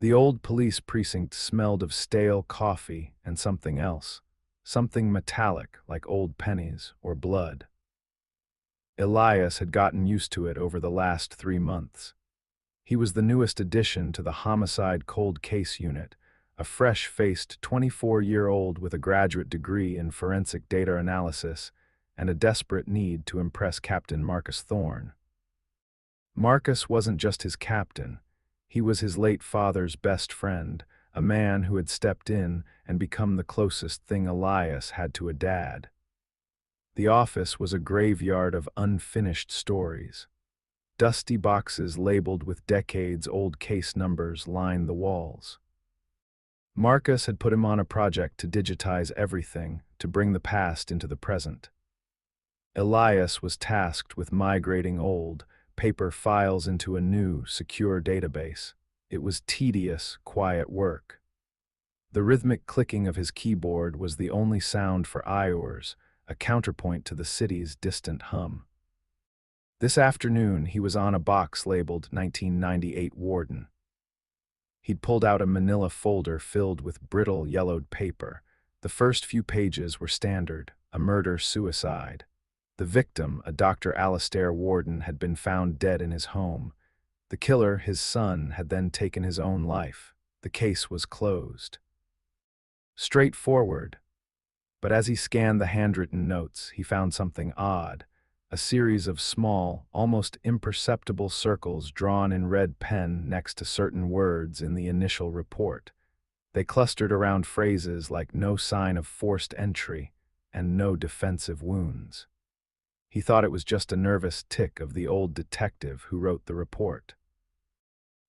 The old police precinct smelled of stale coffee and something else, something metallic like old pennies or blood. Elias had gotten used to it over the last 3 months. He was the newest addition to the homicide cold case unit, a fresh-faced 24-year-old with a graduate degree in forensic data analysis and a desperate need to impress Captain Marcus Thorne. Marcus wasn't just his captain. He was his late father's best friend, a man who had stepped in and become the closest thing Elias had to a dad. The office was a graveyard of unfinished stories. Dusty boxes labeled with decades-old case numbers lined the walls. Marcus had put him on a project to digitize everything, to bring the past into the present. Elias was tasked with migrating old, paper files into a new, secure database. It was tedious, quiet work. The rhythmic clicking of his keyboard was the only sound for Iors, a counterpoint to the city's distant hum. This afternoon, he was on a box labeled 1998 Warden. He'd pulled out a manila folder filled with brittle, yellowed paper. The first few pages were standard, a murder-suicide. The victim, a Dr. Alistair Warden, had been found dead in his home. The killer, his son, had then taken his own life. The case was closed. Straightforward. But as he scanned the handwritten notes, he found something odd. A series of small, almost imperceptible circles drawn in red pen next to certain words in the initial report. They clustered around phrases like "no sign of forced entry" and "no defensive wounds." He thought it was just a nervous tick of the old detective who wrote the report.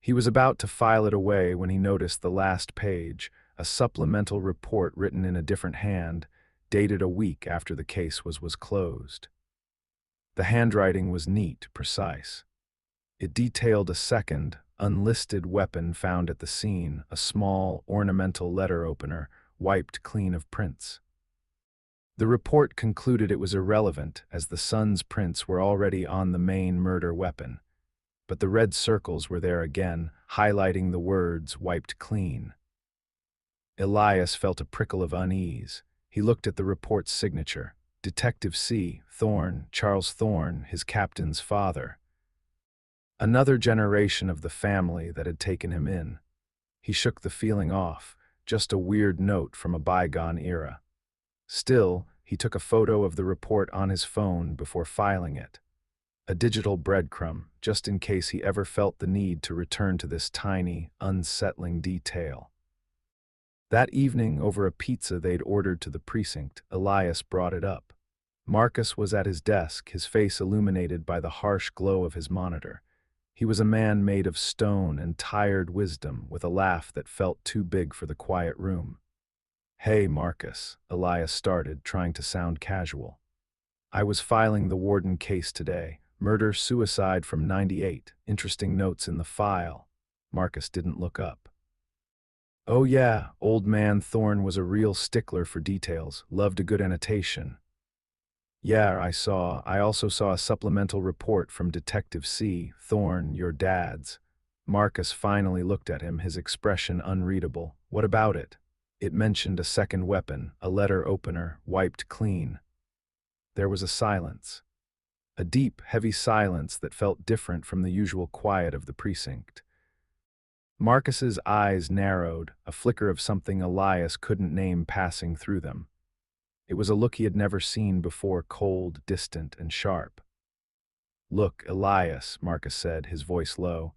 He was about to file it away when he noticed the last page, a supplemental report written in a different hand, dated a week after the case was closed. The handwriting was neat, precise. It detailed a second, unlisted weapon found at the scene, a small, ornamental letter opener, wiped clean of prints. The report concluded it was irrelevant, as the son's prints were already on the main murder weapon. But the red circles were there again, highlighting the words "wiped clean." Elias felt a prickle of unease. He looked at the report's signature. Detective C. Thorne, Charles Thorne, his captain's father. Another generation of the family that had taken him in. He shook the feeling off, just a weird note from a bygone era. Still, he took a photo of the report on his phone before filing it. A digital breadcrumb, just in case he ever felt the need to return to this tiny, unsettling detail. That evening, over a pizza they'd ordered to the precinct, Elias brought it up. Marcus was at his desk, his face illuminated by the harsh glow of his monitor. He was a man made of stone and tired wisdom, with a laugh that felt too big for the quiet room. "Hey, Marcus," Elias started, trying to sound casual. "I was filing the Warden case today. Murder-suicide from '98. Interesting notes in the file." Marcus didn't look up. "Oh yeah, old man Thorne was a real stickler for details, loved a good annotation." "Yeah, I also saw a supplemental report from Detective C. Thorne, your dad's." Marcus finally looked at him, his expression unreadable. "What about it?" "It mentioned a second weapon, a letter opener, wiped clean." There was a silence. A deep, heavy silence that felt different from the usual quiet of the precinct. Marcus's eyes narrowed, a flicker of something Elias couldn't name passing through them. It was a look he had never seen before, cold, distant, and sharp. "Look, Elias," Marcus said, his voice low.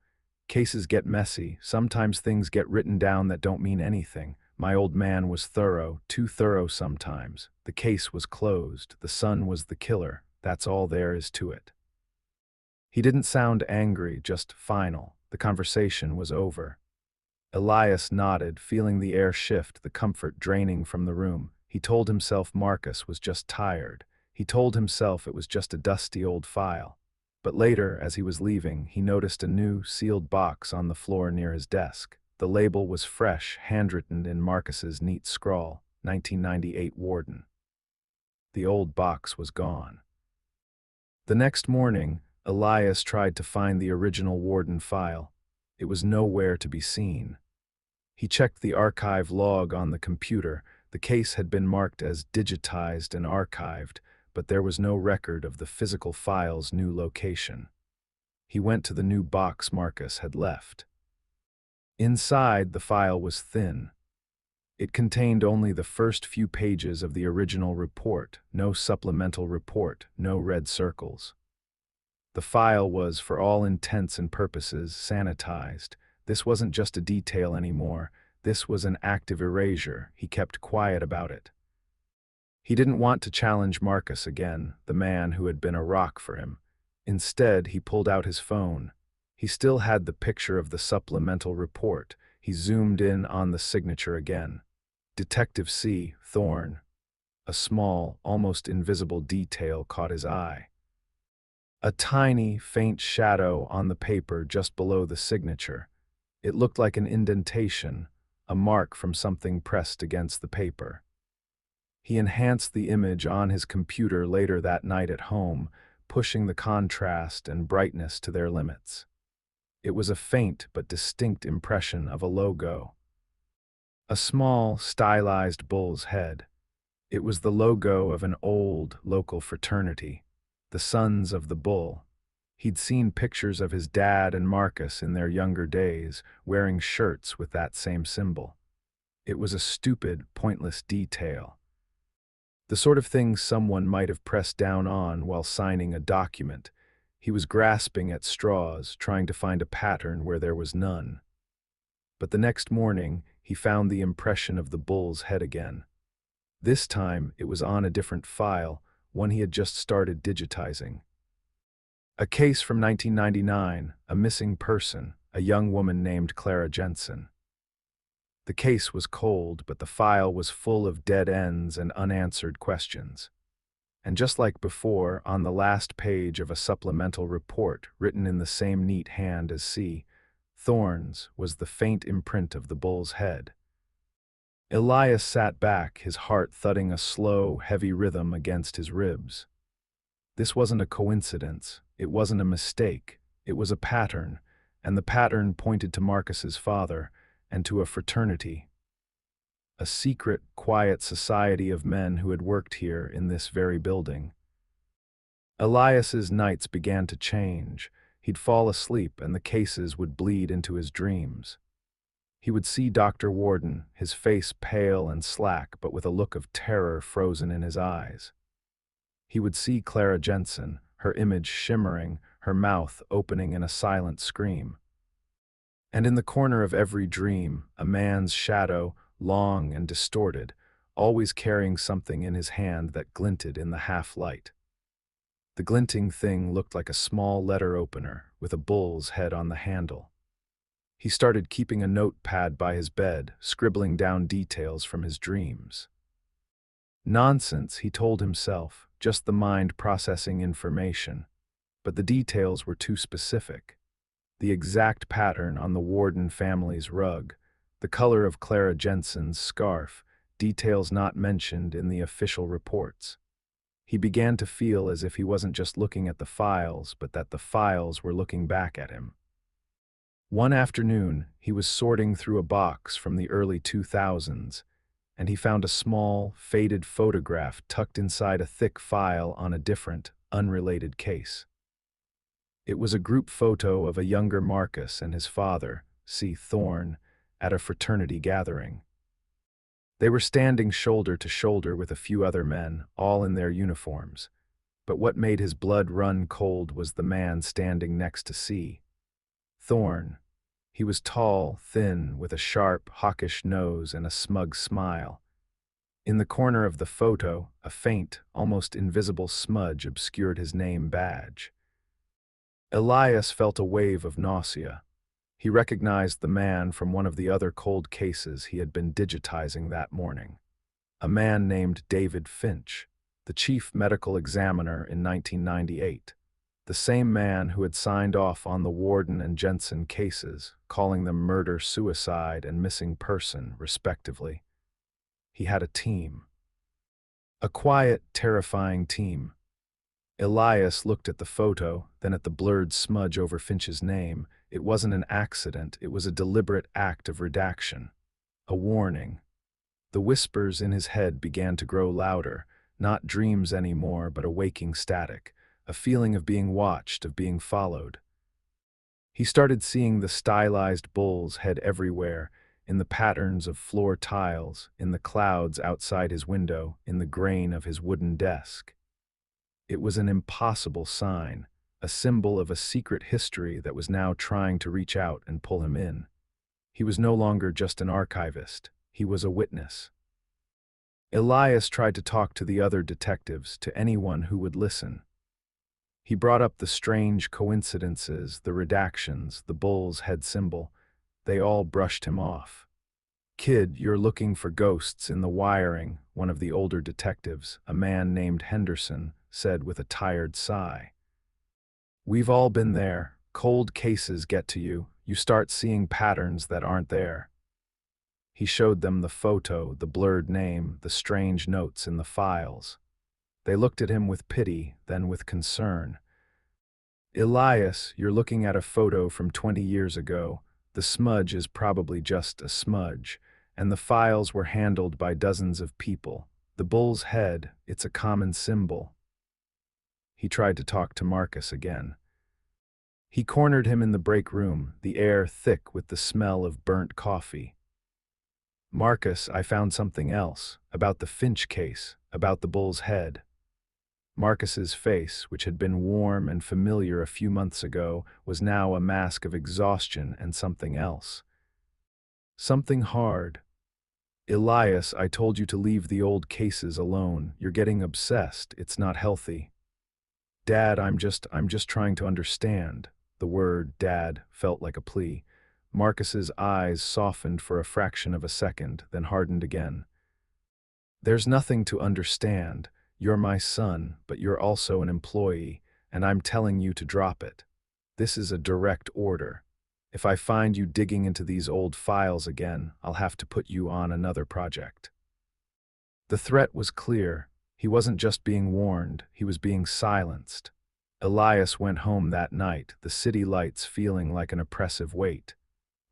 "Cases get messy. Sometimes things get written down that don't mean anything. My old man was thorough, too thorough sometimes. The case was closed. The son was the killer. That's all there is to it." He didn't sound angry, just final. The conversation was over. Elias nodded, feeling the air shift, the comfort draining from the room. He told himself Marcus was just tired. He told himself it was just a dusty old file. But later, as he was leaving, he noticed a new, sealed box on the floor near his desk. The label was fresh, handwritten in Marcus's neat scrawl, 1998 Warden. The old box was gone. The next morning, Elias tried to find the original Warden file. It was nowhere to be seen. He checked the archive log on the computer. The case had been marked as digitized and archived, but there was no record of the physical file's new location. He went to the new box Marcus had left. Inside, the file was thin. It contained only the first few pages of the original report, no supplemental report, no red circles. The file was, for all intents and purposes, sanitized. This wasn't just a detail anymore. This was an active erasure. He kept quiet about it. He didn't want to challenge Marcus again, the man who had been a rock for him. Instead, he pulled out his phone. He still had the picture of the supplemental report. He zoomed in on the signature again. Detective C. Thorne. A small, almost invisible detail caught his eye. A tiny, faint shadow on the paper just below the signature. It looked like an indentation, a mark from something pressed against the paper. He enhanced the image on his computer later that night at home, pushing the contrast and brightness to their limits. It was a faint but distinct impression of a logo. A small, stylized bull's head. It was the logo of an old, local fraternity, the Sons of the Bull. He'd seen pictures of his dad and Marcus in their younger days, wearing shirts with that same symbol. It was a stupid, pointless detail. The sort of thing someone might have pressed down on while signing a document. He was grasping at straws, trying to find a pattern where there was none. But the next morning, he found the impression of the bull's head again. This time, it was on a different file, one he had just started digitizing. A case from 1999, a missing person, a young woman named Clara Jensen. The case was cold, but the file was full of dead ends and unanswered questions. And just like before, on the last page of a supplemental report, written in the same neat hand as C. Thorne's, was the faint imprint of the bull's head. Elias sat back, his heart thudding a slow, heavy rhythm against his ribs. This wasn't a coincidence. It wasn't a mistake. It was a pattern, and the pattern pointed to Marcus's father and to a fraternity. A secret, quiet society of men who had worked here in this very building. Elias's nights began to change. He'd fall asleep and the cases would bleed into his dreams. He would see Dr. Warden, his face pale and slack but with a look of terror frozen in his eyes. He would see Clara Jensen, her image shimmering, her mouth opening in a silent scream. And in the corner of every dream, a man's shadow, long and distorted, always carrying something in his hand that glinted in the half-light. The glinting thing looked like a small letter opener with a bull's head on the handle. He started keeping a notepad by his bed, scribbling down details from his dreams. Nonsense, he told himself, just the mind processing information. But the details were too specific. The exact pattern on the Warden family's rug, the color of Clara Jensen's scarf, details not mentioned in the official reports. He began to feel as if he wasn't just looking at the files, but that the files were looking back at him. One afternoon, he was sorting through a box from the early 2000s, and he found a small, faded photograph tucked inside a thick file on a different, unrelated case. It was a group photo of a younger Marcus and his father, C. Thorne, at a fraternity gathering. They were standing shoulder to shoulder with a few other men, all in their uniforms. But what made his blood run cold was the man standing next to C. Thorne. He was tall, thin, with a sharp, hawkish nose and a smug smile. In the corner of the photo, a faint, almost invisible smudge obscured his name badge. Elias felt a wave of nausea. He recognized the man from one of the other cold cases he had been digitizing that morning. A man named David Finch, the chief medical examiner in 1998. The same man who had signed off on the Warden and Jensen cases, calling them murder, suicide, and missing person, respectively. He had a team. A quiet, terrifying team. Elias looked at the photo, then at the blurred smudge over Finch's name. It wasn't an accident, it was a deliberate act of redaction. a warning. The whispers in his head began to grow louder, not dreams anymore, but a waking static, a feeling of being watched, of being followed. He started seeing the stylized bull's head everywhere, in the patterns of floor tiles, in the clouds outside his window, in the grain of his wooden desk. It was an impossible sign, a symbol of a secret history that was now trying to reach out and pull him in. He was no longer just an archivist, he was a witness. Elias tried to talk to the other detectives, to anyone who would listen. He brought up the strange coincidences, the redactions, the bull's head symbol. They all brushed him off. "Kid, you're looking for ghosts in the wiring," one of the older detectives, a man named Henderson, said with a tired sigh. "We've all been there. Cold cases get to you. You start seeing patterns that aren't there." He showed them the photo, the blurred name, the strange notes in the files. They looked at him with pity, then with concern. "Elias, you're looking at a photo from 20 years ago. The smudge is probably just a smudge, and the files were handled by dozens of people. The bull's head, it's a common symbol." He tried to talk to Marcus again. He cornered him in the break room, the air thick with the smell of burnt coffee. "Marcus, I found something else, about the Finch case, about the bull's head." Marcus's face, which had been warm and familiar a few months ago, was now a mask of exhaustion and something else. Something hard. "Elias, I told you to leave the old cases alone. You're getting obsessed. It's not healthy." "Dad, I'm just trying to understand." The word "dad" felt like a plea. Marcus's eyes softened for a fraction of a second, then hardened again. "There's nothing to understand. You're my son, but you're also an employee, and I'm telling you to drop it. This is a direct order. If I find you digging into these old files again, I'll have to put you on another project." The threat was clear. He wasn't just being warned, he was being silenced. Elias went home that night, the city lights feeling like an oppressive weight.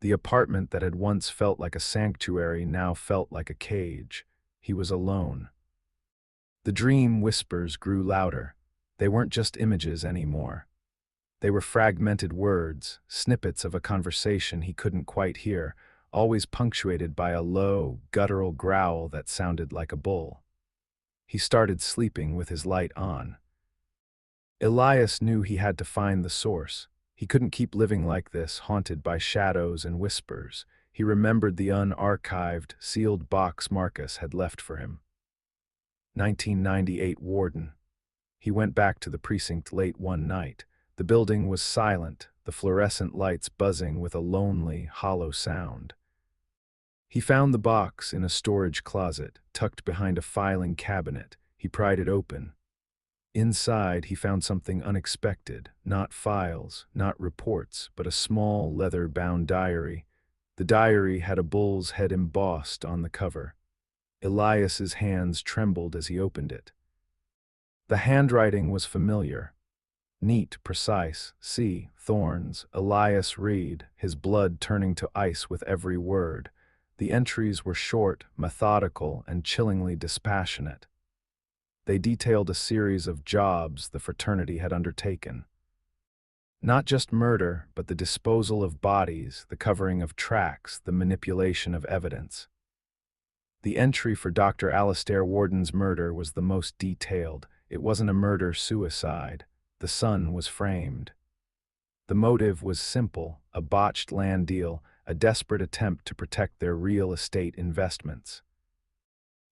The apartment that had once felt like a sanctuary now felt like a cage. He was alone. The dream whispers grew louder. They weren't just images anymore. They were fragmented words, snippets of a conversation he couldn't quite hear, always punctuated by a low, guttural growl that sounded like a bull. He started sleeping with his light on. Elias knew he had to find the source. He couldn't keep living like this, haunted by shadows and whispers. He remembered the unarchived, sealed box Marcus had left for him. 1998 Warden. He went back to the precinct late one night. The building was silent, the fluorescent lights buzzing with a lonely, hollow sound. He found the box in a storage closet, tucked behind a filing cabinet. He pried it open. Inside, he found something unexpected, not files, not reports, but a small, leather-bound diary. The diary had a bull's head embossed on the cover. Elias's hands trembled as he opened it. The handwriting was familiar. Neat, precise. "C. Thorns, Elias Reed," his blood turning to ice with every word. The entries were short, methodical, and chillingly dispassionate. They detailed a series of jobs the fraternity had undertaken. Not just murder, but the disposal of bodies, the covering of tracks, the manipulation of evidence. The entry for Dr. Alistair Warden's murder was the most detailed. It wasn't a murder-suicide. The son was framed. The motive was simple, a botched land deal, a desperate attempt to protect their real estate investments.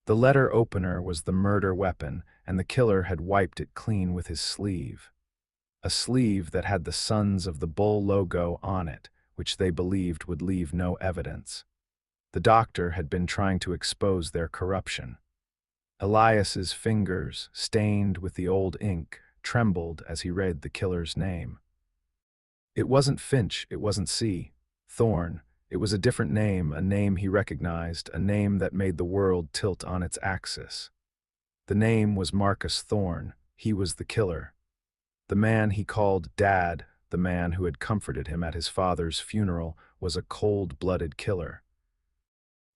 The letter opener was the murder weapon, and the killer had wiped it clean with his sleeve. A sleeve that had the Sons of the Bull logo on it, which they believed would leave no evidence. The doctor had been trying to expose their corruption. Elias's fingers, stained with the old ink, trembled as he read the killer's name. It wasn't Finch, it wasn't C. Thorne. It was a different name, a name he recognized, a name that made the world tilt on its axis. The name was Marcus Thorne. He was the killer. The man he called Dad, the man who had comforted him at his father's funeral, was a cold-blooded killer.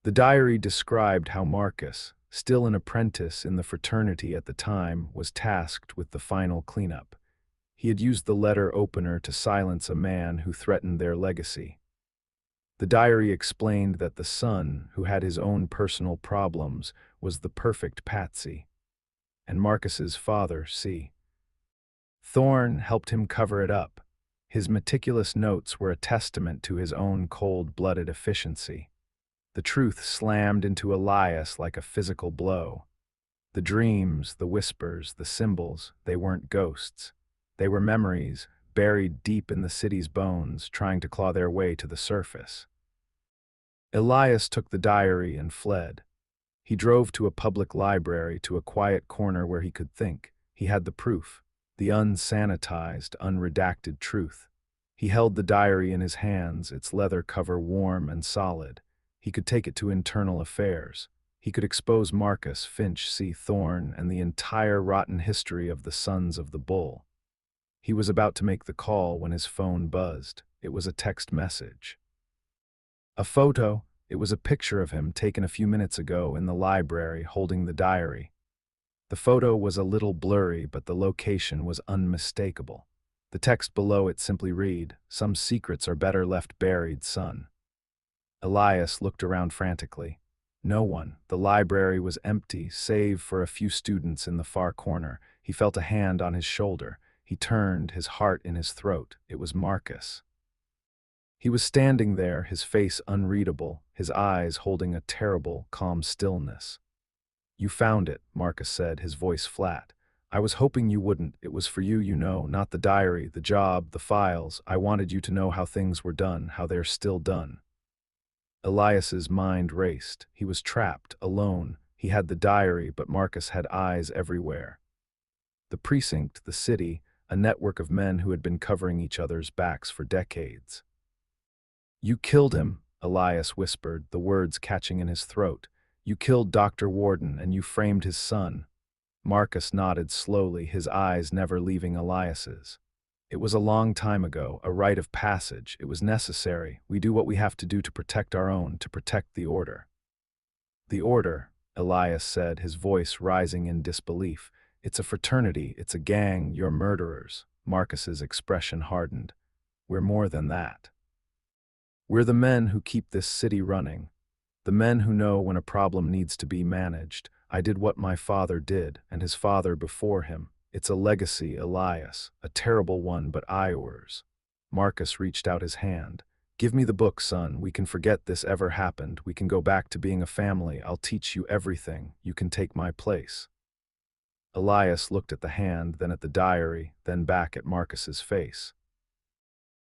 The diary described how Marcus, still an apprentice in the fraternity at the time, was tasked with the final cleanup. He had used the letter opener to silence a man who threatened their legacy. The diary explained that the son, who had his own personal problems, was the perfect patsy, and Marcus's father, C. Thorne, helped him cover it up. His meticulous notes were a testament to his own cold-blooded efficiency. The truth slammed into Elias like a physical blow. The dreams, the whispers, the symbols, they weren't ghosts. They were memories, buried deep in the city's bones, trying to claw their way to the surface. Elias took the diary and fled. He drove to a public library, to a quiet corner where he could think. He had the proof, the unsanitized, unredacted truth. He held the diary in his hands, its leather cover warm and solid. He could take it to internal affairs. He could expose Marcus, Finch, C. Thorne, and the entire rotten history of the Sons of the Bull. He was about to make the call when his phone buzzed. It was a text message. A photo. It was a picture of him taken a few minutes ago in the library holding the diary. The photo was a little blurry, but the location was unmistakable. The text below it simply read, "Some secrets are better left buried, son." Elias looked around frantically. No one. The library was empty, save for a few students in the far corner. He felt a hand on his shoulder. He turned, his heart in his throat. It was Marcus. He was standing there, his face unreadable, his eyes holding a terrible, calm stillness. "You found it," Marcus said, his voice flat. "I was hoping you wouldn't. It was for you, you know, not the diary, the job, the files. I wanted you to know how things were done, how they're still done." Elias's mind raced. He was trapped, alone. He had the diary, but Marcus had eyes everywhere. The precinct, the city, a network of men who had been covering each other's backs for decades. "You killed him," Elias whispered, the words catching in his throat. "You killed Dr. Warden, and you framed his son." Marcus nodded slowly, his eyes never leaving Elias's. "It was a long time ago, a rite of passage. It was necessary. We do what we have to do to protect our own, to protect the order." "The order," Elias said, his voice rising in disbelief. "It's a fraternity, it's a gang, you're murderers." Marcus's expression hardened. "We're more than that. We're the men who keep this city running. The men who know when a problem needs to be managed. I did what my father did, and his father before him. It's a legacy, Elias, a terrible one, but ours." Marcus reached out his hand. "Give me the book, son. We can forget this ever happened. We can go back to being a family. I'll teach you everything. You can take my place." Elias looked at the hand, then at the diary, then back at Marcus's face.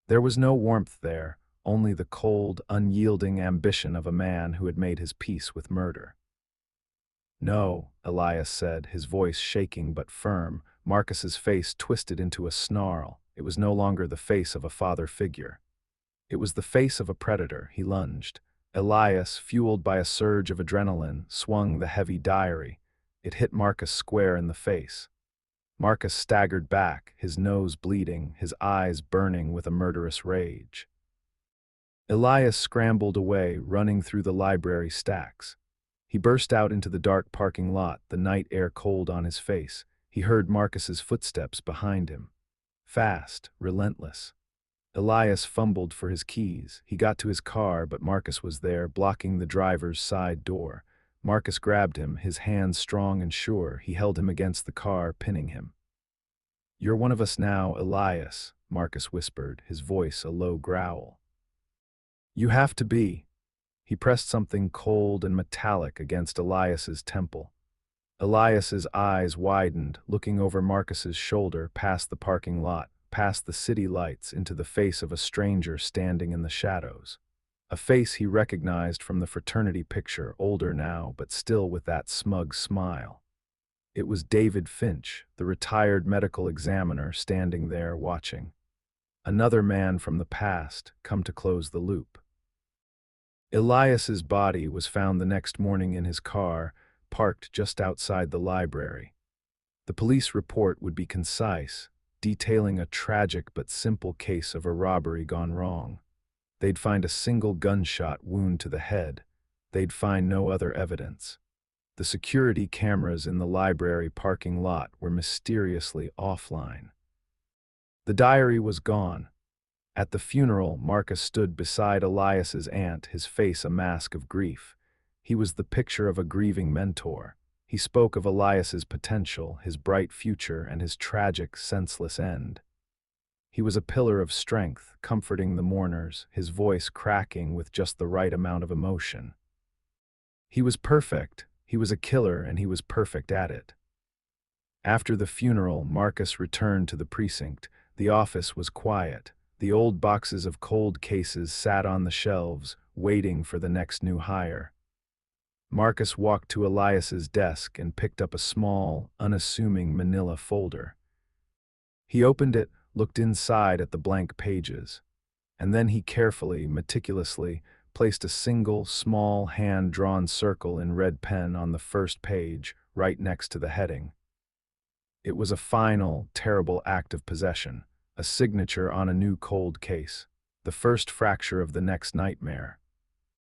There was no warmth there, only the cold, unyielding ambition of a man who had made his peace with murder. "No," Elias said, his voice shaking but firm. Marcus's face twisted into a snarl. It was no longer the face of a father figure. It was the face of a predator. He lunged. Elias, fueled by a surge of adrenaline, swung the heavy diary. It hit Marcus square in the face. Marcus staggered back, his nose bleeding, his eyes burning with a murderous rage. Elias scrambled away, running through the library stacks. He burst out into the dark parking lot, the night air cold on his face. He heard Marcus's footsteps behind him. Fast, relentless. Elias fumbled for his keys. He got to his car, but Marcus was there, blocking the driver's side door. Marcus grabbed him, his hands strong and sure. He held him against the car, pinning him. "You're one of us now, Elias," Marcus whispered, his voice a low growl. "You have to be." He pressed something cold and metallic against Elias's temple. Elias's eyes widened, looking over Marcus's shoulder, past the parking lot, past the city lights, into the face of a stranger standing in the shadows. A face he recognized from the fraternity picture, older now, but still with that smug smile. It was David Finch, the retired medical examiner, standing there watching. Another man from the past, come to close the loop. Elias's body was found the next morning in his car, parked just outside the library. The police report would be concise, detailing a tragic but simple case of a robbery gone wrong. They'd find a single gunshot wound to the head. they'd find no other evidence. The security cameras in the library parking lot were mysteriously offline. The diary was gone. At the funeral, Marcus stood beside Elias's aunt, his face a mask of grief. He was the picture of a grieving mentor. He spoke of Elias's potential, his bright future, and his tragic, senseless end. He was a pillar of strength, comforting the mourners, his voice cracking with just the right amount of emotion. He was perfect. He was a killer, and he was perfect at it. After the funeral, Marcus returned to the precinct. The office was quiet. The old boxes of cold cases sat on the shelves, waiting for the next new hire. Marcus walked to Elias's desk and picked up a small, unassuming manila folder. He opened it, looked inside at the blank pages, and then he carefully, meticulously, placed a single, small, hand-drawn circle in red pen on the first page, right next to the heading. It was a final, terrible act of possession, a signature on a new cold case, the first fracture of the next nightmare.